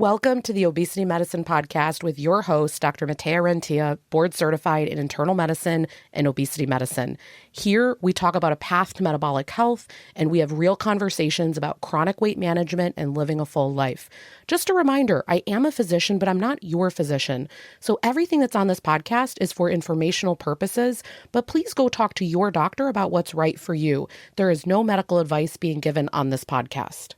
Welcome to the Obesity Medicine Podcast with your host, Dr. Rentea, board certified in internal medicine and obesity medicine. Here, we talk about a path to metabolic health, and we have real conversations about chronic weight management and living a full life. Just a reminder, I am a physician, but I'm not your physician. So everything that's on this podcast is for informational purposes, but please go talk to your doctor about what's right for you. There is no medical advice being given on this podcast.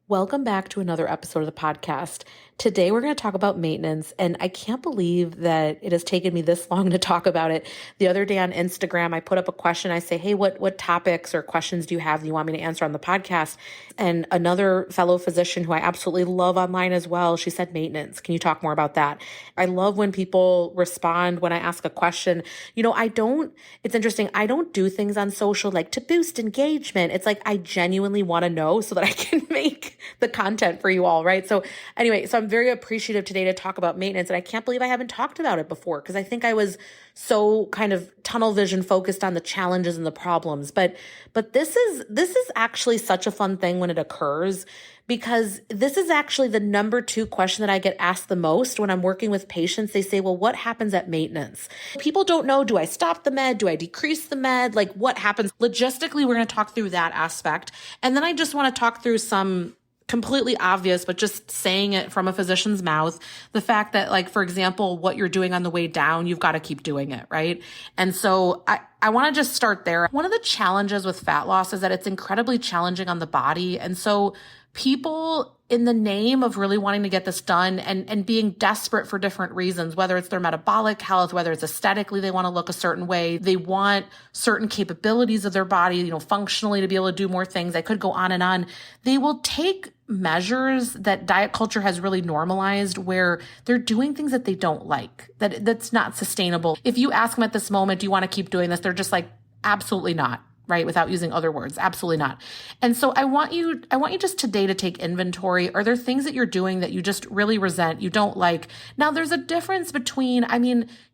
Welcome back to another episode of the podcast. Today, we're going to talk about maintenance, and I can't believe that it has taken me this long to talk about it. The other day on Instagram, I put up a question. I say, hey, what topics or questions do you have that you want me to answer on the podcast? And another fellow physician who I absolutely love online as well, she said, maintenance. Can you talk more about that? I love when people respond when I ask a question. It's interesting. I don't do things on social like to boost engagement. It's like I genuinely want to know so that I can make the content for you all, right? So I'm very appreciative today to talk about maintenance, and I can't believe I haven't talked about it before because I think I was so kind of tunnel vision focused on the challenges and the problems. But this is actually such a fun thing when it occurs, because this is actually the number 2 question that I get asked the most when I'm working with patients. They say, well, what happens at maintenance? People don't know, do I stop the med? Do I decrease the med? Like, what happens? Logistically, we're going to talk through that aspect. And then I just want to talk through some completely obvious, but just saying it from a physician's mouth, the fact that, like, for example, what you're doing on the way down, you've got to keep doing it, right? And so I want to just start there. One of the challenges with fat loss is that it's incredibly challenging on the body. And so people, in the name of really wanting to get this done and being desperate for different reasons, whether it's their metabolic health, whether it's aesthetically, they want to look a certain way, they want certain capabilities of their body, functionally to be able to do more things. I could go on and on. They will take measures that diet culture has really normalized where they're doing things that they don't like, that's not sustainable. If you ask them at this moment, do you want to keep doing this? They're just like, absolutely not. Right? Without using other words. Absolutely not. And so I want you just today to take inventory. Are there things that you're doing that you just really resent, you don't like? Now, there's a difference between,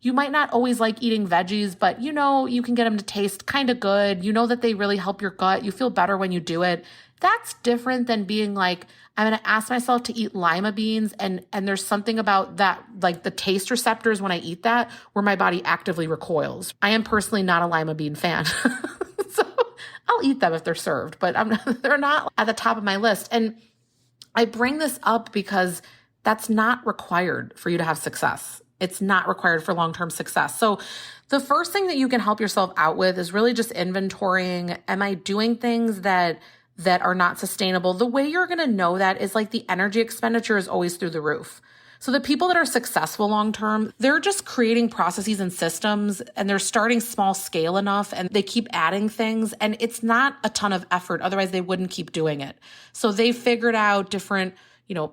you might not always like eating veggies, but you can get them to taste kind of good. You know that they really help your gut. You feel better when you do it. That's different than being like, I'm going to ask myself to eat lima beans, and there's something about that, like the taste receptors when I eat that, where my body actively recoils. I am personally not a lima bean fan. So I'll eat them if they're served, but they're not at the top of my list. And I bring this up because that's not required for you to have success. It's not required for long-term success. So the first thing that you can help yourself out with is really just inventorying. Am I doing things that are not sustainable? The way you're going to know that is like the energy expenditure is always through the roof. So the people that are successful long-term, they're just creating processes and systems, and they're starting small scale enough, and they keep adding things, and it's not a ton of effort. Otherwise, they wouldn't keep doing it. So they figured out different,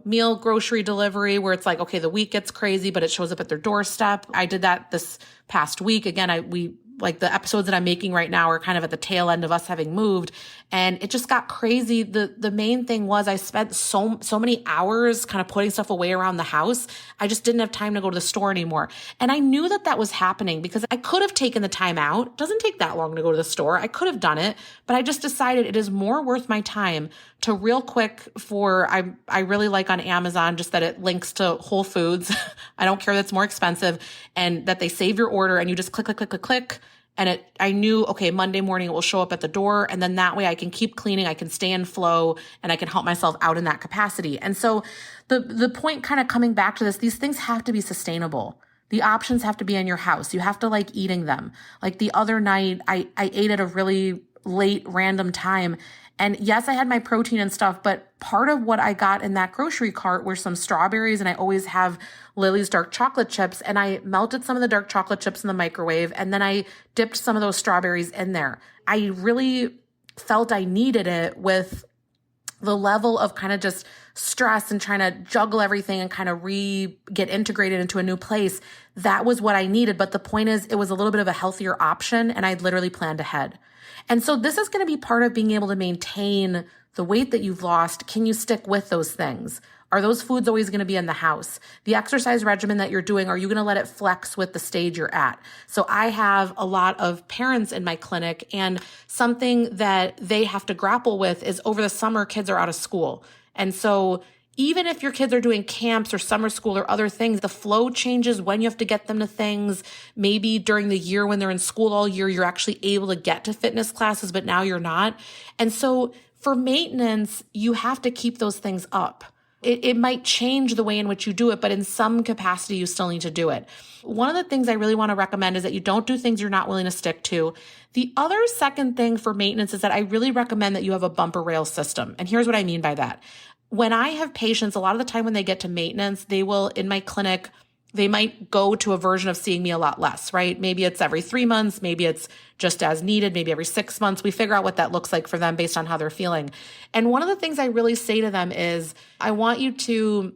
meal grocery delivery where it's like, okay, the week gets crazy, but it shows up at their doorstep. I did that this past week. Again, like the episodes that I'm making right now are kind of at the tail end of us having moved, and it just got crazy. The main thing was I spent so many hours kind of putting stuff away around the house. I just didn't have time to go to the store anymore. And I knew that was happening because I could have taken the time out. It doesn't take that long to go to the store. I could have done it, but I just decided it is more worth my time to real quick I really like on Amazon just that it links to Whole Foods. I don't care that it's more expensive, and that they save your order and you just click. And I knew, okay, Monday morning it will show up at the door. And then that way I can keep cleaning, I can stay in flow, and I can help myself out in that capacity. And so the point kind of coming back to this, these things have to be sustainable. The options have to be in your house. You have to like eating them. Like the other night, I ate at a really late random time. And yes, I had my protein and stuff, but part of what I got in that grocery cart were some strawberries, and I always have Lily's dark chocolate chips, and I melted some of the dark chocolate chips in the microwave, and then I dipped some of those strawberries in there. I really felt I needed it with the level of kind of just stress and trying to juggle everything and kind of get integrated into a new place. That was what I needed. But the point is, it was a little bit of a healthier option, and I'd literally planned ahead. And so this is going to be part of being able to maintain the weight that you've lost. Can you stick with those things? Are those foods always going to be in the house? The exercise regimen that you're doing, are you going to let it flex with the stage you're at? So I have a lot of parents in my clinic, and something that they have to grapple with is over the summer, kids are out of school. And so even if your kids are doing camps or summer school or other things, the flow changes when you have to get them to things. Maybe during the year when they're in school all year, you're actually able to get to fitness classes, but now you're not. And so for maintenance, you have to keep those things up. It might change the way in which you do it, but in some capacity, you still need to do it. One of the things I really want to recommend is that you don't do things you're not willing to stick to. The other second thing for maintenance is that I really recommend that you have a bumper rail system. And here's what I mean by that. When I have patients, a lot of the time when they get to maintenance, they will, in my clinic, they might go to a version of seeing me a lot less, right? Maybe it's every 3 months, maybe it's just as needed, maybe every 6 months. We figure out what that looks like for them based on how they're feeling. And one of the things I really say to them is, I want you to,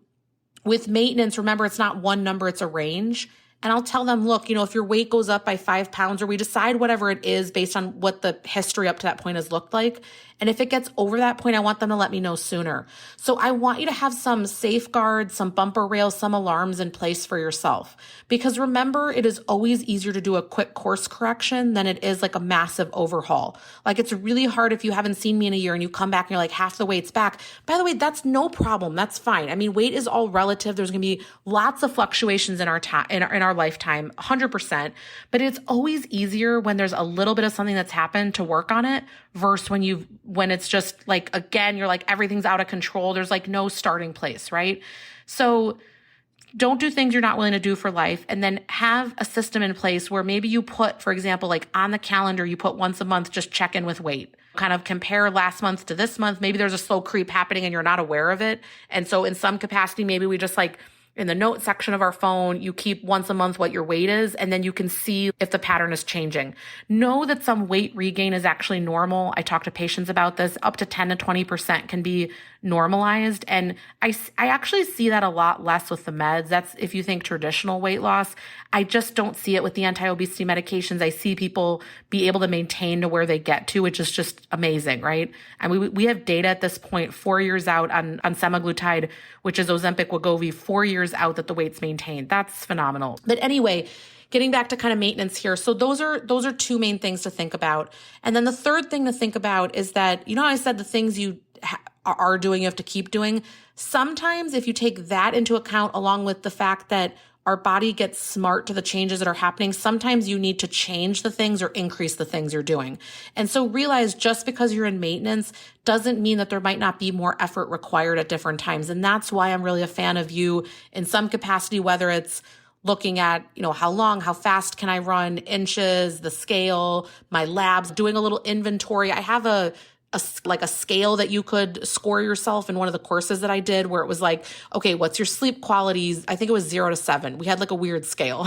with maintenance, remember it's not one number, it's a range. And I'll tell them, look, if your weight goes up by 5 pounds, or we decide whatever it is based on what the history up to that point has looked like. And if it gets over that point, I want them to let me know sooner. So I want you to have some safeguards, some bumper rails, some alarms in place for yourself. Because remember, it is always easier to do a quick course correction than it is like a massive overhaul. Like it's really hard if you haven't seen me in a year and you come back and you're like, half the weight's back. By the way, that's no problem. That's fine. I mean, weight is all relative. There's going to be lots of fluctuations in our in our lifetime, 100%. But it's always easier when there's a little bit of something that's happened to work on it versus when it's just like, again, you're like, everything's out of control. There's like no starting place, right? So don't do things you're not willing to do for life. And then have a system in place where maybe you put, for example, like on the calendar, you put once a month, just check in with weight, kind of compare last month to this month. Maybe there's a slow creep happening and you're not aware of it. And so in some capacity, maybe we just like, in the note section of our phone, you keep once a month what your weight is, and then you can see if the pattern is changing. Know that some weight regain is actually normal. I talk to patients about this. Up to 10 to 20% can be normalized. And I actually see that a lot less with the meds. That's if you think traditional weight loss. I just don't see it with the anti-obesity medications. I see people be able to maintain to where they get to, which is just amazing, right? And we have data at this point, 4 years out on semaglutide, which is Ozempic Wegovy, 4 years out that the weight's maintained. That's phenomenal. But anyway, getting back to kind of maintenance here. So those are two main things to think about. And then the third thing to think about is that, I said the things you are doing, you have to keep doing. Sometimes if you take that into account, along with the fact that our body gets smart to the changes that are happening, sometimes you need to change the things or increase the things you're doing. And so realize just because you're in maintenance doesn't mean that there might not be more effort required at different times. And that's why I'm really a fan of you in some capacity, whether it's looking at, how long, how fast can I run, inches, the scale, my labs, doing a little inventory. I have a scale that you could score yourself in one of the courses that I did, where it was like, okay, what's your sleep qualities? I think it was 0 to 7. We had like a weird scale.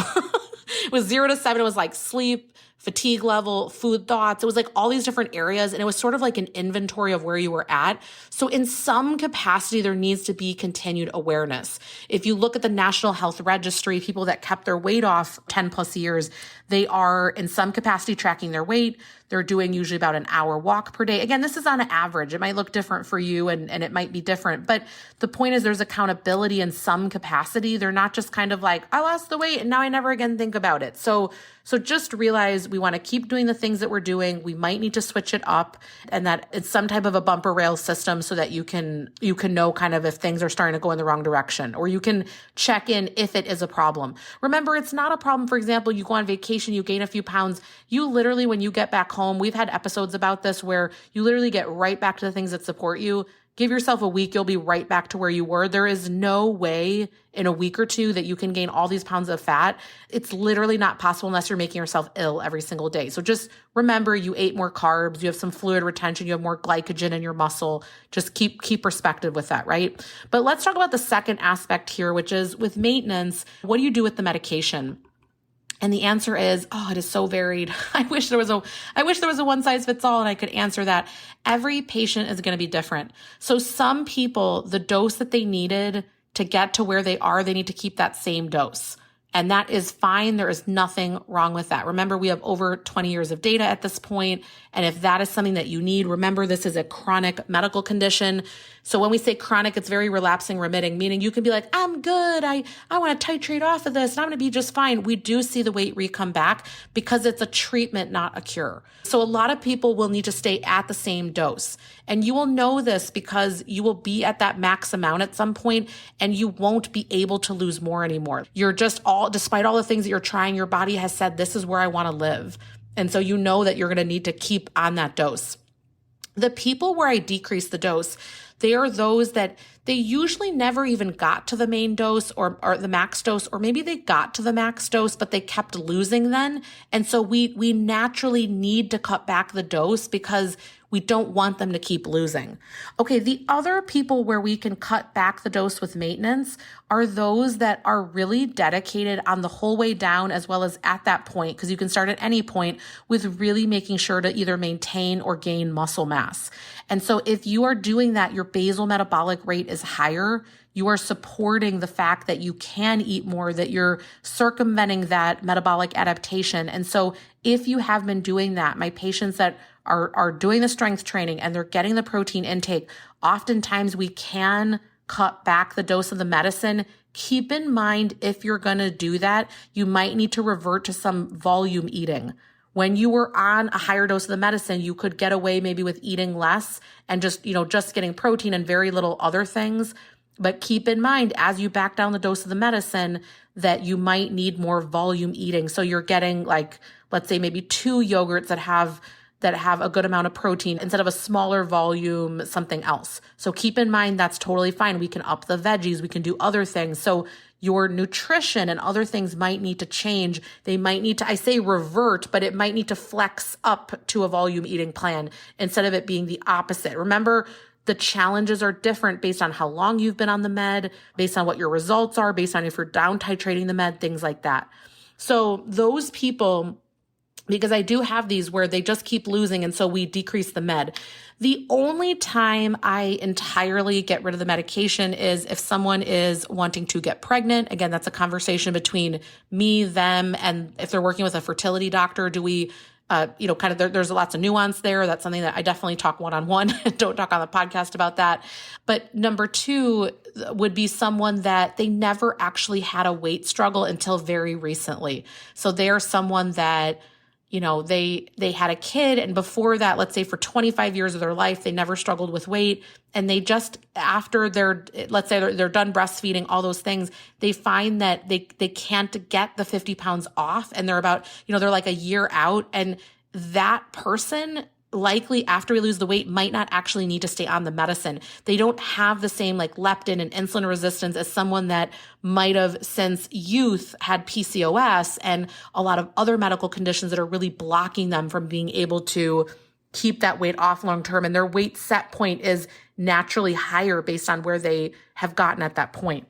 It was 0 to 7. It was like sleep, fatigue level, food thoughts. It was like all these different areas. And it was sort of like an inventory of where you were at. So in some capacity, there needs to be continued awareness. If you look at the National Health Registry, people that kept their weight off 10 plus years, they are in some capacity tracking their weight. They're doing usually about an hour walk per day. Again, this is on an average. It might look different for you and it might be different. But the point is there's accountability in some capacity. They're not just kind of like, I lost the weight and now I never again think about it. So just realize we want to keep doing the things that we're doing. We might need to switch it up, and that it's some type of a bumper rail system so that you can know kind of if things are starting to go in the wrong direction, or you can check in if it is a problem. Remember, it's not a problem. For example, you go on vacation, you gain a few pounds. You literally, when you get back home, we've had episodes about this where you literally get right back to the things that support you. Give yourself a week, you'll be right back to where you were. There is no way in a week or two that you can gain all these pounds of fat. It's literally not possible unless you're making yourself ill every single day. So just remember, you ate more carbs, you have some fluid retention, you have more glycogen in your muscle. Just keep perspective with that, right? But let's talk about the second aspect here, which is with maintenance, what do you do with the medication? And the answer is, it is so varied. I wish there was a one size fits all and I could answer that. Every patient is going to be different. So some people, the dose that they needed to get to where they are, they need to keep that same dose. And that is fine. There is nothing wrong with that. Remember, we have over 20 years of data at this point. And if that is something that you need, remember, this is a chronic medical condition. So when we say chronic, it's very relapsing remitting, meaning you can be like, I'm good. I want to titrate off of this and I'm going to be just fine. We do see the weight come back because it's a treatment, not a cure. So a lot of people will need to stay at the same dose. And you will know this because you will be at that max amount at some point and you won't be able to lose more anymore. You're just despite all the things that you're trying, your body has said, this is where I want to live. And so you know that you're going to need to keep on that dose. The people where I decrease the dose, they are those that they usually never even got to the main dose or the max dose, or maybe they got to the max dose, but they kept losing then. And so we naturally need to cut back the dose because we don't want them to keep losing. Okay, the other people where we can cut back the dose with maintenance are those that are really dedicated on the whole way down as well as at that point, because you can start at any point with really making sure to either maintain or gain muscle mass. And so if you are doing that, your basal metabolic rate is higher. You are supporting the fact that you can eat more, that you're circumventing that metabolic adaptation. And so if you have been doing that, my patients that are doing the strength training and they're getting the protein intake, oftentimes we can cut back the dose of the medicine. Keep in mind, if you're going to do that, you might need to revert to some volume eating. When you were on a higher dose of the medicine, you could get away maybe with eating less and just getting protein and very little other things. But keep in mind, as you back down the dose of the medicine, that you might need more volume eating. So you're getting let's say maybe 2 yogurts that have a good amount of protein instead of a smaller volume, something else. So keep in mind, that's totally fine. We can up the veggies. We can do other things. So your nutrition and other things might need to change. They might need to, I say revert, but it might need to flex up to a volume eating plan instead of it being the opposite. Remember, the challenges are different based on how long you've been on the med, based on what your results are, based on if you're down titrating the med, things like that. So those people, because I do have these where they just keep losing and so we decrease the med. The only time I entirely get rid of the medication is if someone is wanting to get pregnant. Again, that's a conversation between me, them, and if they're working with a fertility doctor, do we there's lots of nuance there. That's something that I definitely talk one-on-one and don't talk on the podcast about that. But number 2 would be someone that they never actually had a weight struggle until very recently. So they're someone that, they had a kid, and before that, let's say for 25 years of their life, they never struggled with weight. And they just, after they're done breastfeeding, all those things, they find that they can't get the 50 pounds off. And they're about, they're like a year out. And that person likely after we lose the weight might not actually need to stay on the medicine. They don't have the same leptin and insulin resistance as someone that might have since youth had PCOS and a lot of other medical conditions that are really blocking them from being able to keep that weight off long term. And their weight set point is naturally higher based on where they have gotten at that point.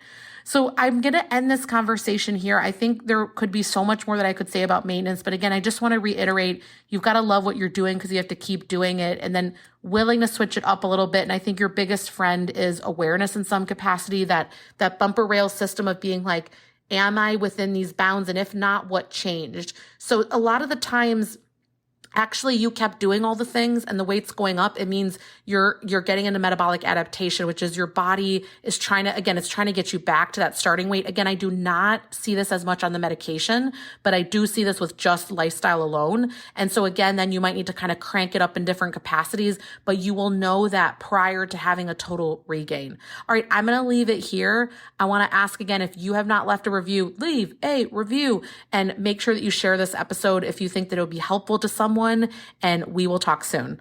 So I'm going to end this conversation here. I think there could be so much more that I could say about maintenance. But again, I just want to reiterate, you've got to love what you're doing because you have to keep doing it and then willing to switch it up a little bit. And I think your biggest friend is awareness in some capacity, that bumper rail system of being like, am I within these bounds? And if not, what changed? So a lot of the times, actually, you kept doing all the things and the weight's going up. It means you're getting into metabolic adaptation, which is your body is trying to get you back to that starting weight. Again, I do not see this as much on the medication, but I do see this with just lifestyle alone. And so again, then you might need to kind of crank it up in different capacities, but you will know that prior to having a total regain. All right, I'm going to leave it here. I want to ask again, if you have not left a review, leave a review and make sure that you share this episode if you think that it would be helpful to someone, and we will talk soon.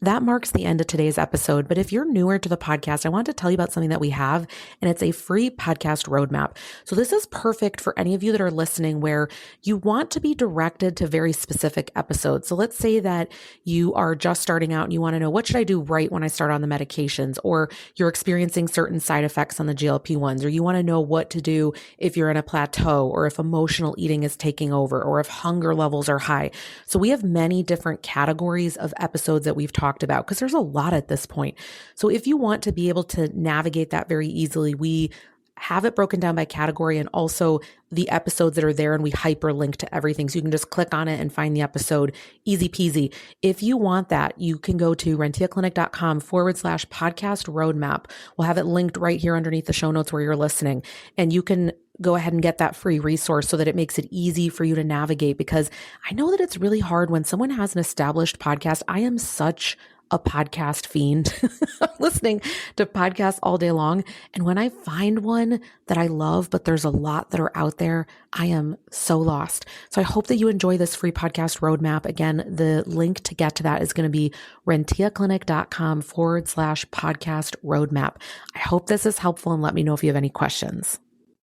That marks the end of today's episode. But if you're newer to the podcast, I want to tell you about something that we have, and it's a free podcast roadmap. So this is perfect for any of you that are listening where you want to be directed to very specific episodes. So let's say that you are just starting out and you want to know, what should I do right when I start on the medications? Or you're experiencing certain side effects on the GLP-1s, or you want to know what to do if you're in a plateau, or if emotional eating is taking over, or if hunger levels are high. So we have many different categories of episodes that we've talked about because there's a lot at this point. So if you want to be able to navigate that very easily, we have it broken down by category and also the episodes that are there, and we hyperlink to everything. So you can just click on it and find the episode, easy peasy. If you want that, you can go to renteaclinic.com/podcast roadmap. We'll have it linked right here underneath the show notes where you're listening. And you can go ahead and get that free resource so that it makes it easy for you to navigate, because I know that it's really hard when someone has an established podcast. I am such a podcast fiend. I'm listening to podcasts all day long. And when I find one that I love, but there's a lot that are out there, I am so lost. So I hope that you enjoy this free podcast roadmap. Again, the link to get to that is going to be renteaclinic.com/podcast roadmap. I hope this is helpful, and let me know if you have any questions.